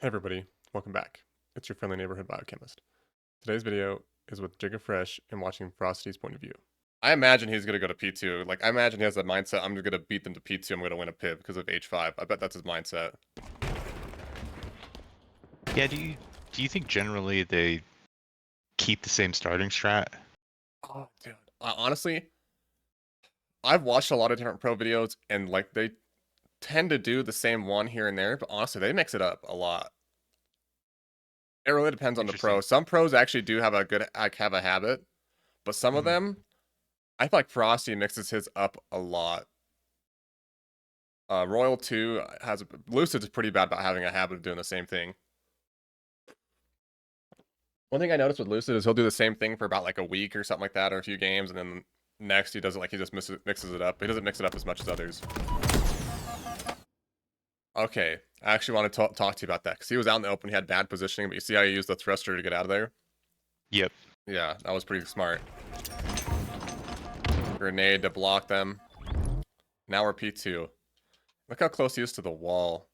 Hey everybody, welcome back. It's your friendly neighborhood biochemist. Today's video is with Jigga Fresh and watching Frosty's point of view. I imagine he's gonna go to P2. Like I imagine he has that mindset, I'm gonna beat them to P2, I'm gonna win a PIV because of H5. I bet that's his mindset. Yeah, do you think generally they keep the same starting strat? Oh, dude. Honestly, I've watched a lot of different pro videos and like they tend to do the same one here and there, but honestly, they mix it up a lot. It really depends on the pro. Interesting. Some pros actually do have a good have a habit, but some of hmm them, I feel like Frosty mixes his up a lot. Royal 2 has Lucid's pretty bad about having a habit of doing the same thing. One thing I noticed with Lucid is he'll do the same thing for about like a week or something like that, or a few games, and then next he does it like he just mixes it up. He doesn't mix it up as much as others. Okay, I actually want to talk to you about that because he was out in the open. He had bad positioning, but you see how he used the thruster to get out of there? Yep. Yeah, that was pretty smart. Grenade to block them. Now we're P2. Look how close he is to the wall.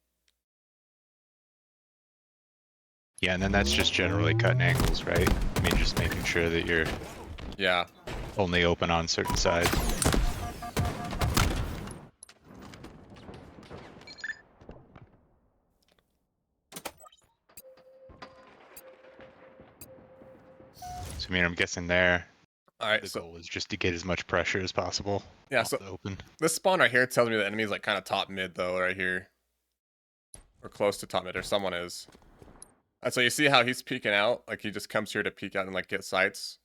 Yeah, and then that's just generally cutting angles, right? I mean, just making sure that you're Yeah. only open on certain sides. So, I mean, I'm guessing there All right. the So goal is just to get as much pressure as possible yeah. off So the open. this spawn right here tells me the enemy's like kind of top mid though, right here, or close to top mid, or someone is. And so you see how he's peeking out, like he just comes here to peek out and like get sights.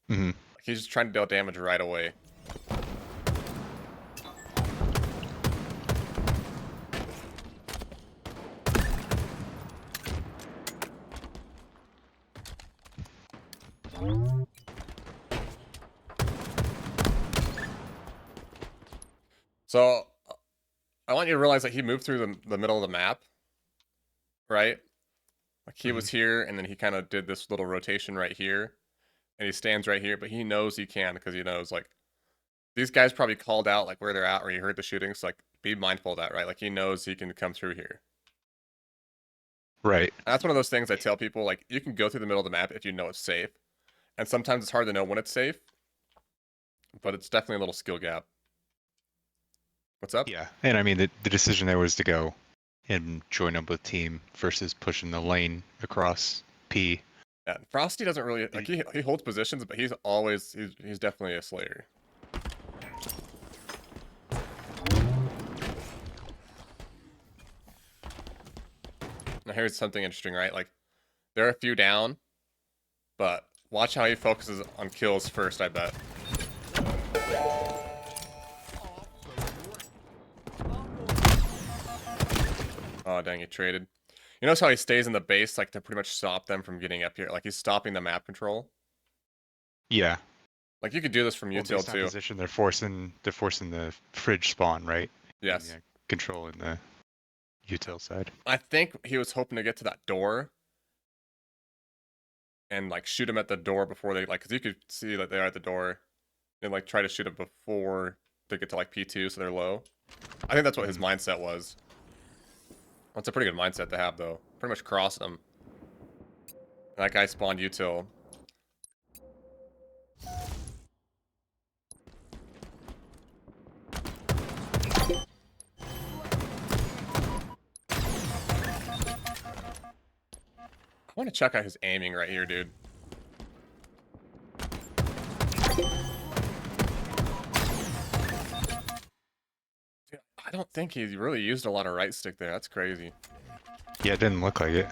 hmm Like, he's just trying to deal damage right away. So I want you to realize that he moved through the middle of the map, right? Like he was here, and then he kind of did this little rotation right here, and he stands right here, but he knows he can because he knows like these guys probably called out like where they're at, or he heard the shooting. So like be mindful of that, right? Like he knows he can come through here. Right. And that's one of those things I tell people, like you can go through the middle of the map if you know it's safe, and sometimes it's hard to know when it's safe, but it's definitely a little skill gap. What's up? Yeah, and I mean, the decision there was to go and join up with team versus pushing the lane across P. Yeah, Frosty doesn't really like he holds positions, but he's definitely a slayer. Now here's something interesting, right? Like there are a few down, but watch how he focuses on kills first, I bet. Oh dang, he traded. You notice how he stays in the base like to pretty much stop them from getting up here. Like he's stopping the map control. Yeah. Like you could do this from Well, util based on too. position, they're forcing the fridge spawn, right? And Yes. yeah, controlling the util side. I think he was hoping to get to that door and like shoot him at the door before they like, cause you could see that they're at the door and like try to shoot him before they get to like P2 so they're low. I think that's what his mindset was. That's a pretty good mindset to have though. Pretty much crossing him. And that guy spawned util. I want to check out his aiming right here, dude. Dude, I don't think he really used a lot of right stick there. That's crazy. Yeah, it didn't look like it.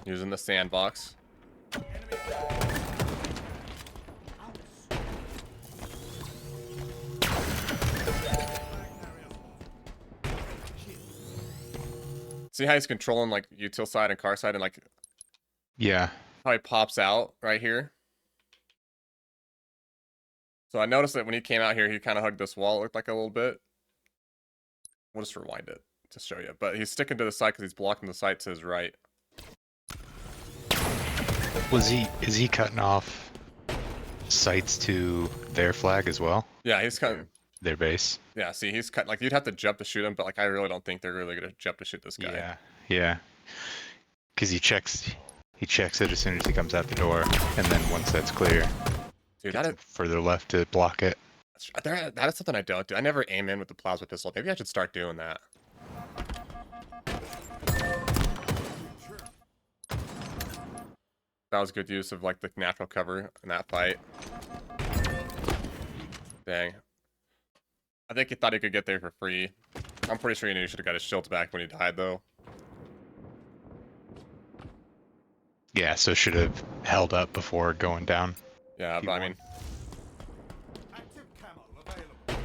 Using the sandbox. See how he's controlling like util side and car side and like Yeah. how he pops out right here. So I noticed that when he came out here, he kind of hugged this wall. It looked like a little bit. We'll just rewind it to show you. But he's sticking to the side because he's blocking the sight to his right. Is he cutting off sights to their flag as well? Yeah, he's kind of their base. Yeah, see, he's cut. Like, you'd have to jump to shoot him, but like, I really don't think they're really gonna jump to shoot this guy. Yeah, yeah. Because he checks it as soon as he comes out the door, and then once that's clear, Dude, gets him further left to block it. that is something I don't do. I never aim in with the plasma pistol. Maybe I should start doing that. That was good use of like the natural cover in that fight. Dang. I think he thought he could get there for free. I'm pretty sure he knew he should have got his shields back when he died, though. Yeah, so should have held up before going down. Yeah, but I mean, Active camo available.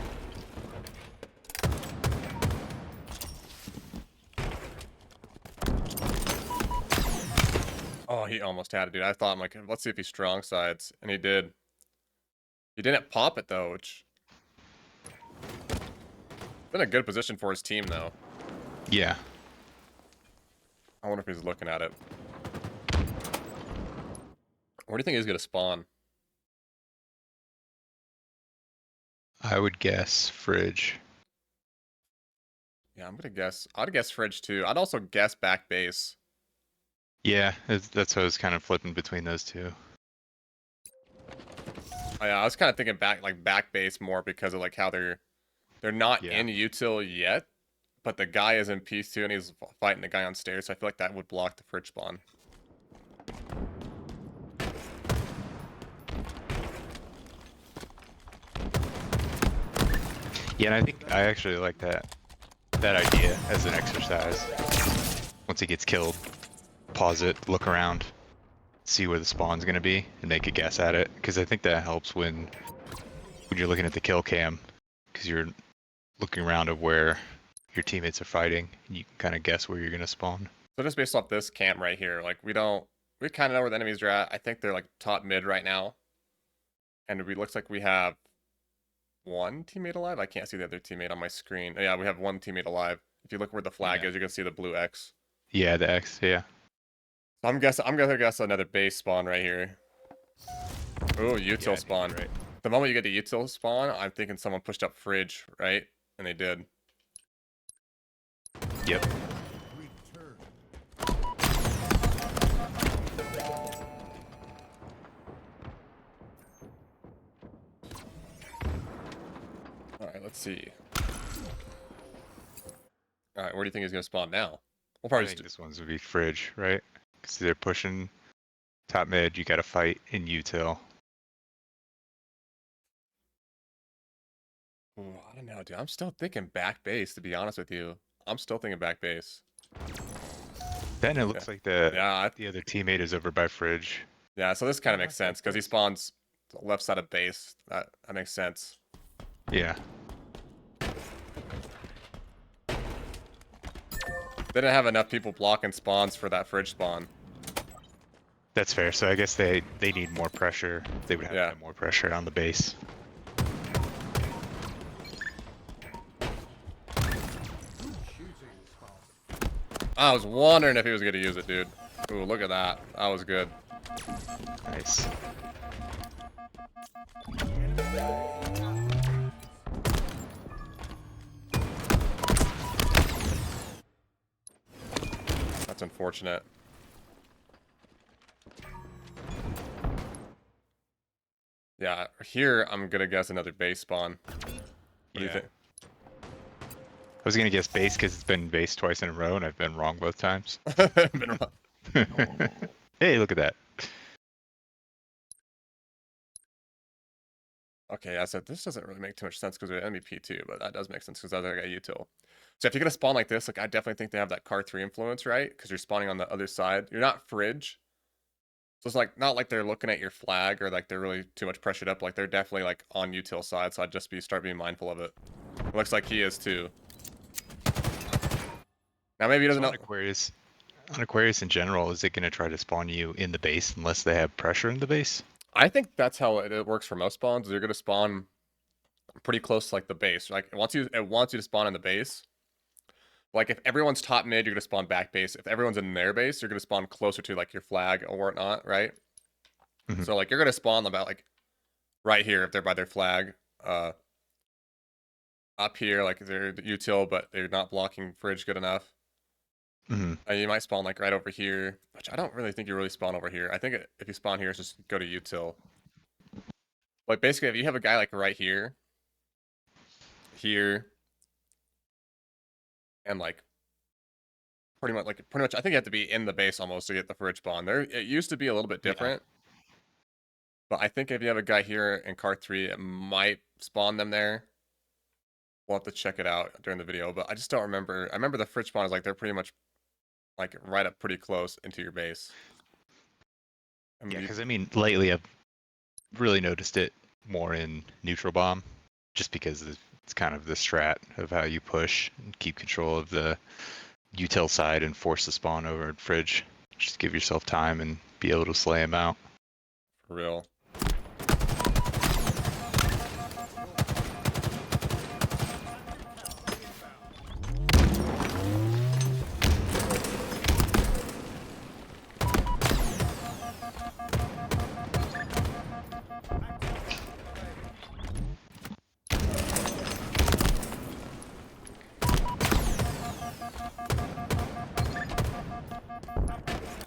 oh, he almost had it, dude. I thought, I'm like, let's see if he strong sides, and he did. He didn't pop it though, which been a good position for his team though. Yeah. I wonder if he's looking at it. Where do you think he's gonna spawn? I would guess fridge. Yeah, I'm gonna guess. I'd guess fridge too. I'd also guess back base. Yeah, that's what I was kind of flipping between those two. Oh, yeah, I was kind of thinking back base more because of like how they're not Yeah. in util yet, but the guy is in piece 2 and he's fighting the guy on stairs. So I feel like that would block the fridge spawn. Yeah, and I think I actually like that idea as an exercise. Once he gets killed, pause it, look around, see where the spawn's gonna be, and make a guess at it. Because I think that helps when you're looking at the kill cam, because you're looking around at where your teammates are fighting, and you can kind of guess where you're gonna spawn. So just based off this camp right here, like we kind of know where the enemies are at. I think they're like top mid right now, and it looks like we have one teammate alive. I can't see the other teammate on my screen. Oh, yeah, we have one teammate alive. If you look where the flag is, you can see the blue X. Yeah, the X. Yeah. So I'm gonna guess another base spawn right here. Ooh, util spawn. Right. The moment you get the util spawn, I'm thinking someone pushed up fridge, right? And they did. Yep. Return. All right, let's see. All right, where do you think he's gonna spawn now? We'll I probably think just this one's would be fridge, right? Because they're pushing top mid. You got to fight in util. Ooh, I don't know, dude. I'm still thinking back base, to be honest with you. I'm still thinking back base. Then it looks like the Yeah, the other teammate is over by fridge. yeah. So this kind of makes sense because he spawns the left side of base. That makes sense. Yeah. They didn't have enough people blocking spawns for that fridge spawn. That's fair. So I guess they need more pressure. They would have to Yeah. have more pressure on the base. Shooting spawn. I was wondering if he was gonna use it, dude. Ooh, look at that. That was good. Nice. That's unfortunate. Yeah, here I'm gonna guess another base spawn. What do you think? I was gonna guess base because it's been base twice in a row, and I've been wrong both times. Been wrong. Hey, look at that. Okay, yeah, so this doesn't really make too much sense because we're MVP too, but that does make sense because I got util. So if you're gonna spawn like this, like I definitely think they have that car 3 influence, right? Because you're spawning on the other side. You're not fridge. So it's like not like they're looking at your flag or like they're really too much pressured up. Like they're definitely like on util side, so I'd just start being mindful of it. It looks like he is too. Now maybe he doesn't So know. on Aquarius in general, is it gonna try to spawn you in the base unless they have pressure in the base? I think that's how it works for most spawns. You're gonna spawn pretty close to like the base. Like it wants you to spawn in the base. Like if everyone's top mid, you're gonna spawn back base. If everyone's in their base, you're gonna spawn closer to like your flag or whatnot, right? Mhm. So like you're gonna spawn about like right here if they're by their flag. up here, like they're util, but they're not blocking fridge good enough. Hmm. You might spawn like right over here, which I don't really think you really spawn over here. I think if you spawn here, it's just go to util. Like basically, if you have a guy like right here, here, and like pretty much, I think you have to be in the base almost to get the fridge spawn. There, it used to be a little bit different, but I think if you have a guy here in car 3, it might spawn them there. We'll have to check it out during the video, but I just don't remember. I remember the fridge spawn is like they're pretty much like right up pretty close into your base. Yeah, because I mean, lately I've really noticed it more in neutral bomb, just because it's kind of the strat of how you push and keep control of the util side and force the spawn over at fridge. Just give yourself time and be able to slay him out. For real.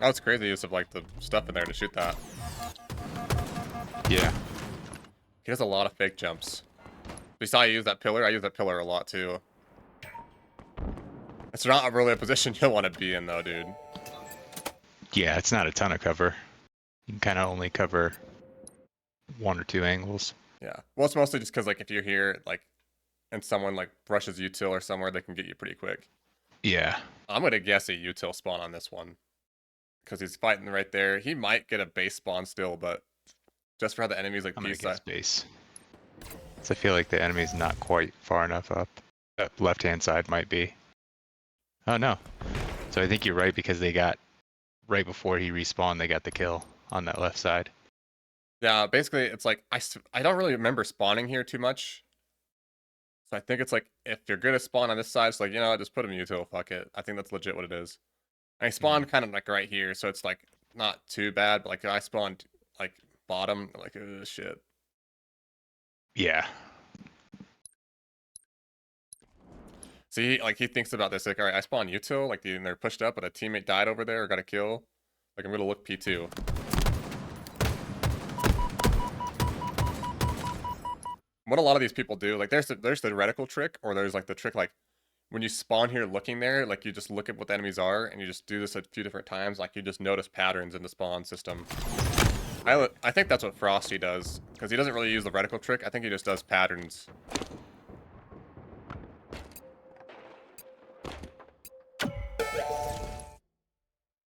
Oh, it's crazy use of like the stuff in there to shoot that. Yeah. He does a lot of fake jumps. You saw you use that pillar? I use that pillar a lot too. It's not really a position you'll want to be in though, dude. Yeah, it's not a ton of cover. You can kind of only cover 1 or 2 angles. Yeah. Well, it's mostly just because like if you're here, like, and someone like rushes util or somewhere, they can get you pretty quick. Yeah. I'm gonna guess a util spawn on this one. Because he's fighting right there. He might get a base spawn still, but just for how the enemy's like I'm gonna these guess base. So I feel like the enemy's not quite far enough up. That left-hand side might be. Oh no. So I think you're right, because they got, right before he respawned, they got the kill on that left side. Yeah, basically it's like I don't really remember spawning here too much. So I think it's like if you're gonna spawn on this side, it's like, you know, just put him in util, fuck it. I think that's legit what it is. I spawned kind of like right here, so it's like not too bad, but like I spawned like bottom, like shit. Yeah. See, like he thinks about this, like, all right, I spawned util, like they're pushed up, but a teammate died over there or got a kill. Like I'm gonna look P2. What a lot of these people do, like there's the reticle trick, or there's like the trick like when you spawn here looking there, like you just look at what the enemies are, and you just do this a few different times, like you just notice patterns in the spawn system. I think that's what Frosty does, because he doesn't really use the reticle trick. I think he just does patterns.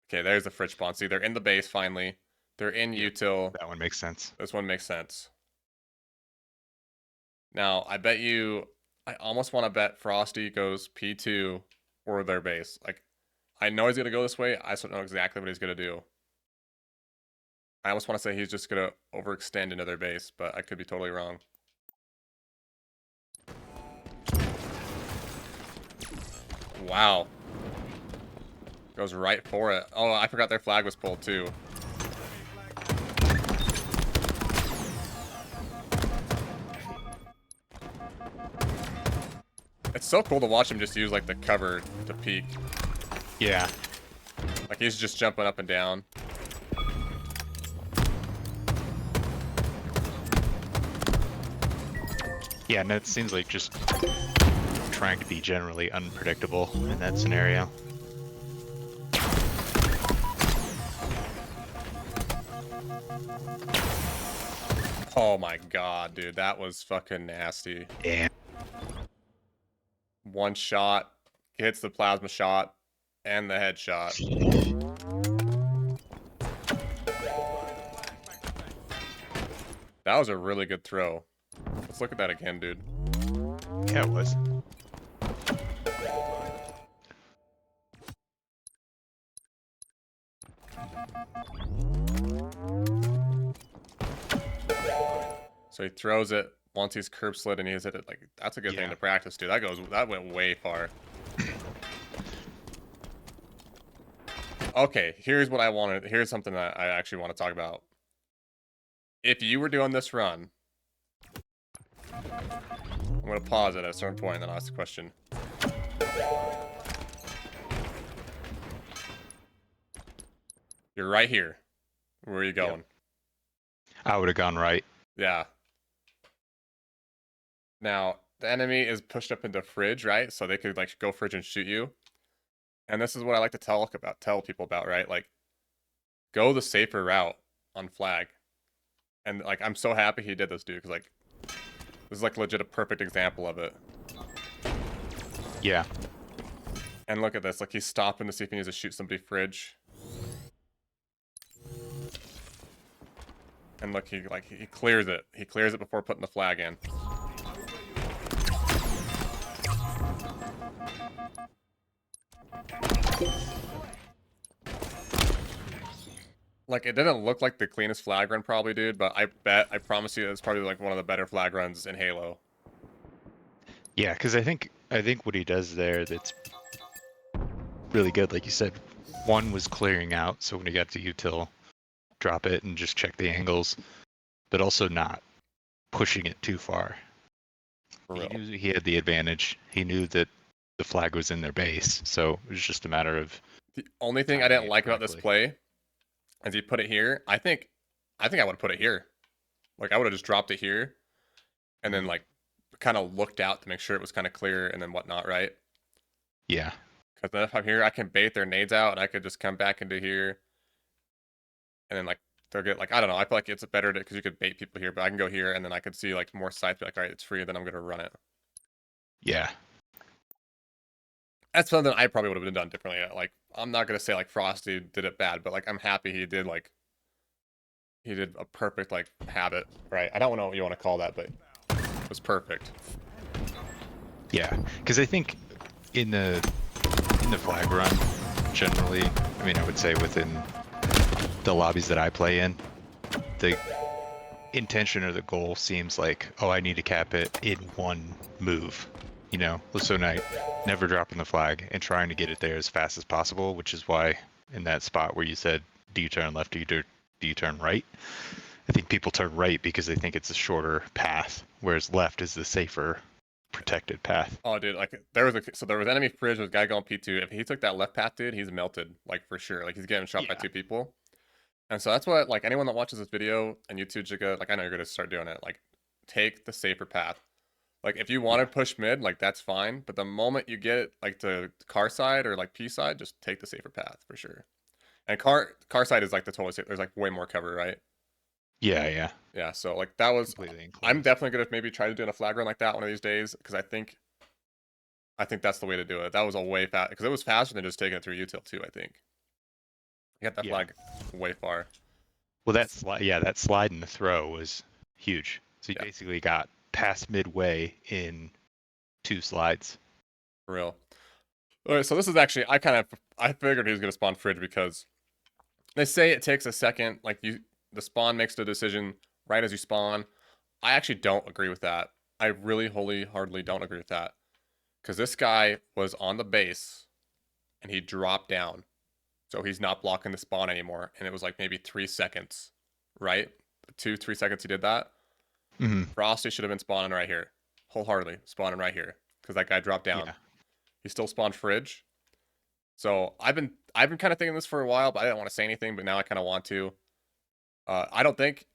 Okay, there's the fridge spawn. See, they're in the base finally. They're in util. That one makes sense. This one makes sense. Now, I bet you, I almost want to bet Frosty goes P2 or their base. Like, I know he's going to go this way. I just don't know exactly what he's going to do. I almost want to say he's just going to overextend into their base, but I could be totally wrong. Wow. Goes right for it. Oh, I forgot their flag was pulled too. It's so cool to watch him just use like the cover to peek. Yeah. Like he's just jumping up and down. Yeah, and that seems like just trying to be generally unpredictable in that scenario. Oh my god, dude, that was fucking nasty. Yeah. One shot, hits the plasma shot, and the headshot. That was a really good throw. Let's look at that again, dude. Yeah, it was. So he throws it once he's curb slid and he's hit it. Like, that's a good thing to practice, dude. That went way far. Okay, here's what I wanted. Here's something that I actually want to talk about. If you were doing this run, I'm gonna pause it at a certain point and then ask the question. You're right here. Where are you going? I would have gone right. Yeah. Now, the enemy is pushed up into fridge, right? So they could like go fridge and shoot you. And this is what I like to tell people about, right? Like, go the safer route on flag. And like, I'm so happy he did this, dude, because like, this is like legit a perfect example of it. Yeah. And look at this, like he's stopping to see if he needs to shoot somebody fridge. And look, he clears it. He clears it before putting the flag in. Like, it didn't look like the cleanest flag run probably, dude, but I promise you it's probably like one of the better flag runs in Halo. Yeah, because I think what he does there that's really good, like you said, one was clearing out, so when he got to util, drop it and just check the angles, but also not pushing it too far. For He real. knew he had the advantage. He knew that the flag was in their base, so it was just a matter of The only thing I timing didn't it like about this correctly. play is he put it here. I think I would have put it here. Like, I would have just dropped it here and then Mhm. like kind of looked out to make sure it was kind of clear and then whatnot, right? Yeah, Because then if I'm here, I can bait their nades out and I could just come back into here and then like they'll get like, I don't know. I feel like it's better because you could bait people here, but I can go here and then I could see like more sites. Be like, all right, it's free. Then I'm gonna run it. yeah, That's something I probably would have done differently. Like, I'm not gonna say like Frosty did it bad, but like I'm happy he did a perfect like habit, right? I don't know what you want to call that, but it was perfect. yeah. Because I think in the flag run, generally, I mean, I would say within the lobbies that I play in, the intention or the goal seems like, oh, I need to cap it in one move. You know, so night, never dropping the flag and trying to get it there as fast as possible, which is why in that spot where you said, do you turn left, do you turn right? I think people turn right because they think it's a shorter path, whereas left is the safer, protected path. Oh, dude, like there was enemy fridge with guy going P2. If he took that left path, dude, he's melted, like for sure. Like he's getting shot by Yeah. 2 people. And so that's what like anyone that watches this video and YouTube should go, like I know you're gonna start doing it. Like take the safer path. Like if you want to Yeah. push mid, like that's fine. But the moment you get like to car side or like P side, just take the safer path for sure. And car side is like the totally safe. There's like way more cover, right? Yeah, yeah. Yeah. So like that was. Completely I'm enclosed. definitely gonna maybe try to do a flag run like that one of these days because I think that's the way to do it. That was a way fast because it was faster than just taking it through util too. I think you got that Yeah. flag way far. Well, that slide and the throw was huge. So you Yeah. basically got past midway in 2 slides. For real. All right, so this is actually I figured he was gonna spawn fridge because they say it takes a second. Like the spawn makes the decision right as you spawn. I actually don't agree with that. I really hardly don't agree with that because this guy was on the base and he dropped down, so he's not blocking the spawn anymore. And it was like maybe 3 seconds, right? 2-3 seconds he did that. Mm-hmm. Frosty should have been spawning right here, wholeheartedly spawning right here because that guy dropped down. Yeah. He still spawned fridge. So I've been kind of thinking this for a while, but I didn't want to say anything. But now I kind of want to. I don't think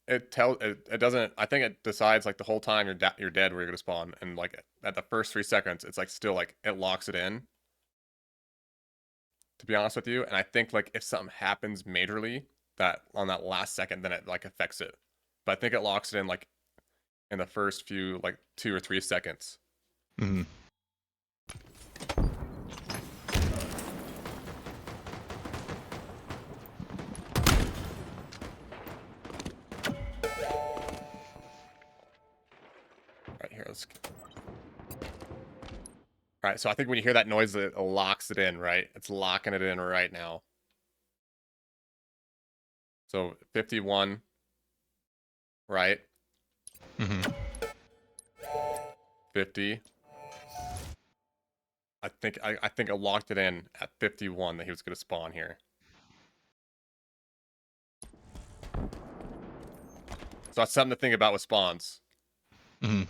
it doesn't. I think it decides like the whole time you're dead where you're gonna spawn, and like at the first 3 seconds, it's like still like it locks it in. To be honest with you, and I think like if something happens majorly that on that last second, then it like affects it. But I think it locks it in like in the first few like 2 or 3 seconds. Mm-hmm. Right here, let's. All right, so I think when you hear that noise, it locks it in, right? It's locking it in right now. So 51, right? Mm-hmm. 50. I think it locked it in at 51 that he was going to spawn here. So that's something to think about with spawns. Mm-hmm.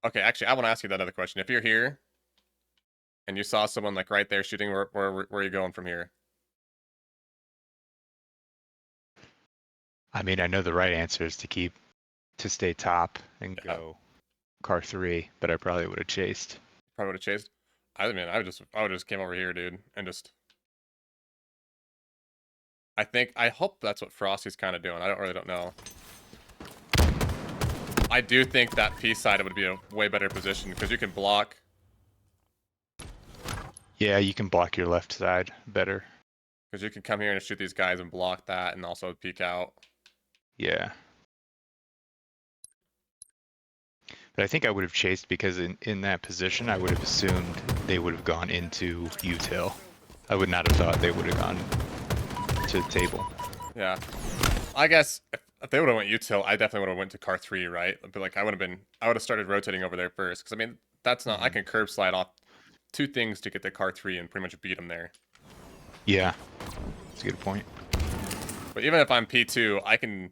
Okay, actually, I want to ask you that other question. If you're here and you saw someone like right there shooting, where are you going from here? I mean, I know the right answer is to stay top and Yeah, go car 3, but I probably would have chased. probably would have chased. I mean, I would just came over here, dude, and just. I hope that's what Frosty's kind of doing. I don't know. I do think that P side would be a way better position because you can block. Yeah, you can block your left side better. Because you can come here and shoot these guys and block that and also peek out. Yeah. But I think I would have chased because in that position, I would have assumed they would have gone into util. I would not have thought they would have gone to the table. Yeah. I guess if they would have went util, I definitely would have went to car 3, right? But like I would have started rotating over there first. Because I mean, that's not, I can curb slide off 2 things to get to car 3 and pretty much beat them there. Yeah, that's a good point. But even if I'm P2, I can,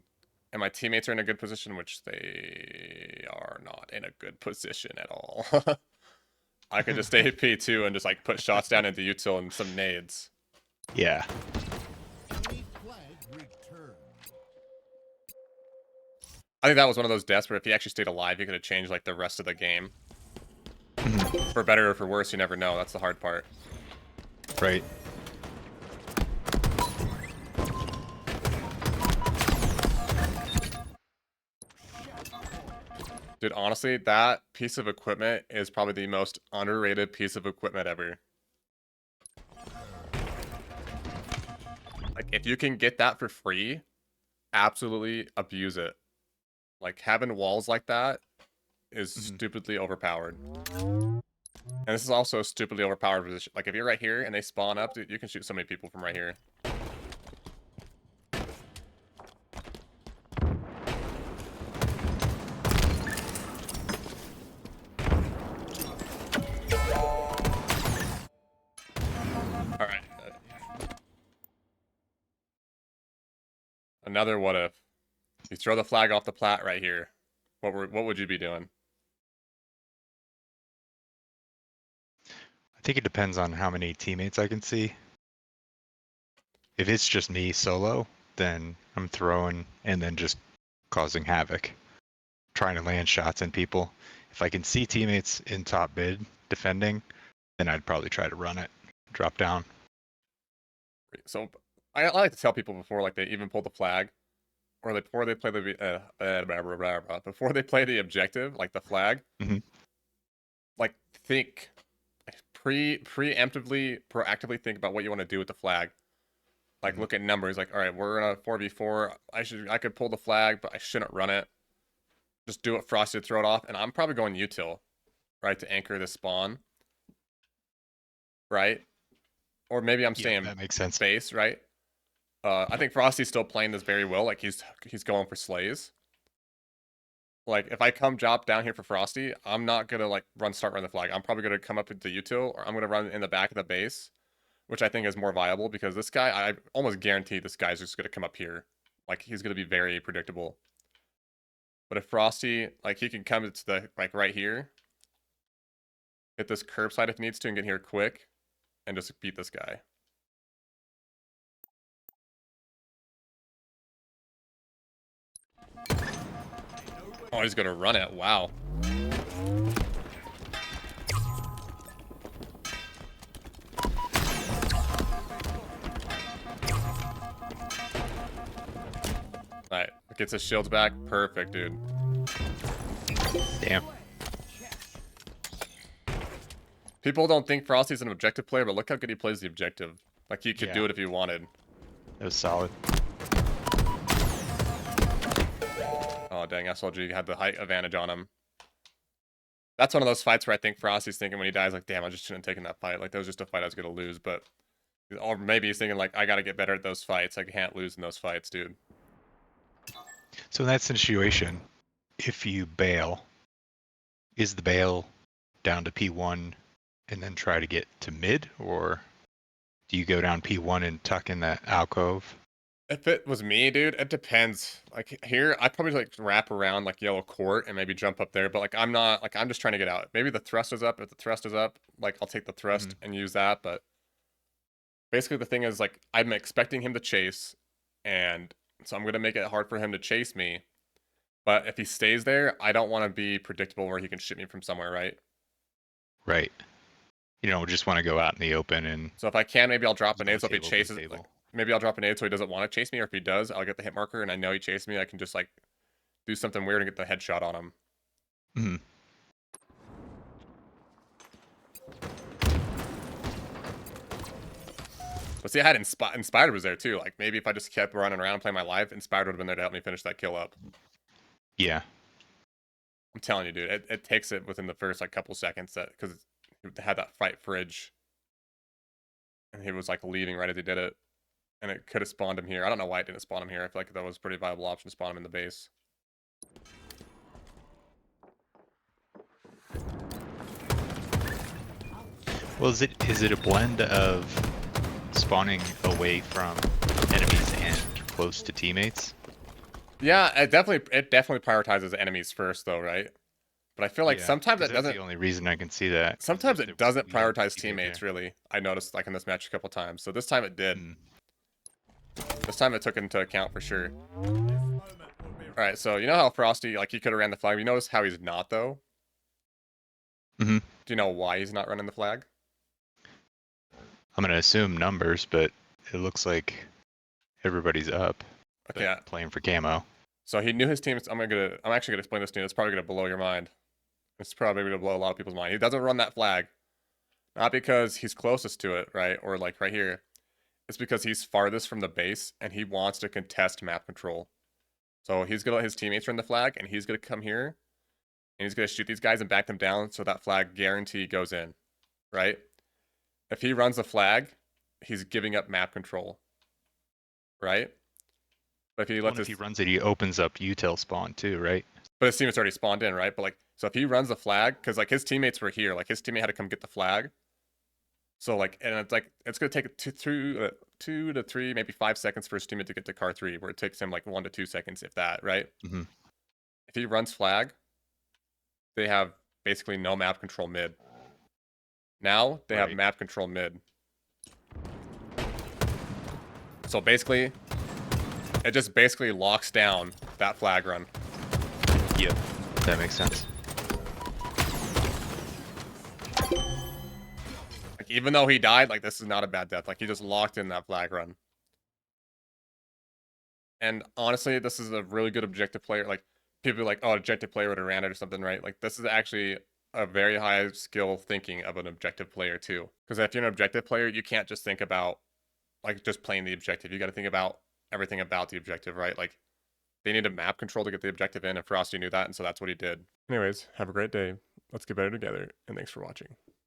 and my teammates are in a good position, which they are not in a good position at all. I could just stay P2 and just like put shots down into util and some nades. Yeah. Enemy flag returned. I think that was one of those deaths where if he actually stayed alive, he could have changed like the rest of the game. For better or for worse, you never know. That's the hard part. Right. Dude, honestly, that piece of equipment is probably the most underrated piece of equipment ever. Like, if you can get that for free, absolutely abuse it. Like, having walls like that is stupidly overpowered. And this is also a stupidly overpowered position. Like, if you're right here and they spawn up, dude, you can shoot so many people from right here. Alright. Another what if. You throw the flag off the plat right here. What would you be doing? I think it depends on how many teammates I can see. If it's just me solo, then I'm throwing and then just causing havoc, trying to land shots in people. If I can see teammates in top mid defending, then I'd probably try to run it, drop down. So I like to tell people before like they even pull the flag, or before they play the before they play the objective, like the flag. Like think preemptively, proactively think about what you want to do with the flag. Like look at numbers. Like all right, we're in a 4v4. I could pull the flag, but I shouldn't run it. Just do it Frosty to throw it off, and I'm probably going util, right, to anchor the spawn. Right? Or maybe I'm staying that makes sense. base, right? I think Frosty's still playing this very well. Like he's going for slays. Like if I come drop down here for Frosty, I'm not gonna like run the flag. I'm probably gonna come up into util, or I'm gonna run in the back of the base, which I think is more viable because this guy, I almost guarantee this guy's just gonna come up here. Like he's gonna be very predictable. But if Frosty, like he can come to the like right here, hit this curb side if he needs to, and get here quick, and just beat this guy. Oh, he's gonna run it. Wow. Alright, gets his shields back. Perfect, dude. Damn. People don't think Frosty's an objective player, but look how good he plays the objective. Like, he could Yeah. do it if he wanted. That was solid. Oh, dang, SLG had the height advantage on him. That's one of those fights where I think Frosty's thinking when he dies, like, damn, I just shouldn't have taken that fight. Like, that was just a fight I was going to lose, but... Or maybe he's thinking, like, I got to get better at those fights. I can't lose in those fights, dude. So in that situation, if you bail, is the bail down to P1 and then try to get to mid, or do you go down P1 and tuck in that alcove If it was me, dude, it depends. Like here, I'd probably like wrap around like yellow court and maybe jump up there. But like I'm not like I'm just trying to get out. Maybe the thrust is up. If the thrust is up, like I'll take the thrust and use that. But basically the thing is like I'm expecting him to chase, and so I'm gonna make it hard for him to chase me. But if he stays there, I don't want to be predictable where he can shoot me from somewhere, right? Right. You don't just want to go out in the open and So if I can, maybe I'll drop a there's no nade so if he table, chases, table. like, maybe I'll drop a nade so he doesn't want to chase me, or if he does, I'll get the hit marker and I know he chased me. I can just like do something weird and get the headshot on him. Mhm. But see, I had Inspired was there too. Like maybe if I just kept running around playing my life, Inspired would have been there to help me finish that kill up. Yeah. I'm telling you, dude, it takes it within the first like couple seconds that because it had that fight fridge, and he was like leaving right as he did it, and it could have spawned him here. I don't know why it didn't spawn him here. I feel like that was a pretty viable option to spawn him in the base. Well, is it a blend of spawning away from enemies and close to teammates? Yeah, it definitely prioritizes enemies first though, right? But I feel like Yeah, sometimes 'cause it that's doesn't. the only reason I can see that. 'Cause Sometimes if it doesn't you had prioritize teammate teammates there. really. I noticed like in this match a couple times. So this time it did. Mm. This time it took into account for sure. This moment will be All right, so you know how Frosty like he could have ran the flag. You notice how he's not though. Mhm. Do you know why he's not running the flag? I'm gonna assume numbers, but it looks like everybody's up. Okay, yeah. Playing for camo. So he knew his teammates. I'm actually gonna explain this to you. It's probably gonna blow your mind. It's probably gonna blow a lot of people's mind. He doesn't run that flag, not because he's closest to it, right, or like right here. It's because he's farthest from the base and he wants to contest map control. So he's gonna let his teammates run the flag, and he's gonna come here, and he's gonna shoot these guys and back them down, so that flag guarantee goes in, right? If he runs the flag, he's giving up map control, right? But if he Well, lets and if his he runs it, he opens up util spawn too, right? but his teammates already spawned in, right? But like, so if he runs the flag, because like his teammates were here, like his teammate had to come get the flag. So like, and it's like it's gonna take 2 to 3, maybe 5 seconds for his teammate to get to car 3, where it takes him like 1 to 2 seconds, if that, right? Mm-hmm. If he runs flag, they have basically no map control mid. Now they have Right. map control mid. So basically, it just basically locks down that flag run. Yep. That makes sense. Like even though he died, like this is not a bad death. Like he just locked in that flag run. And honestly, this is a really good objective player. Like people are like, oh, objective player would have ran it or something, right? Like this is actually a very high skill thinking of an objective player too. Because if you're an objective player, you can't just think about like just playing the objective. You got to think about everything about the objective, right? Like they need a map control to get the objective in, and Frosty knew that, and so that's what he did. Anyways, have a great day. Let's get better together, and thanks for watching.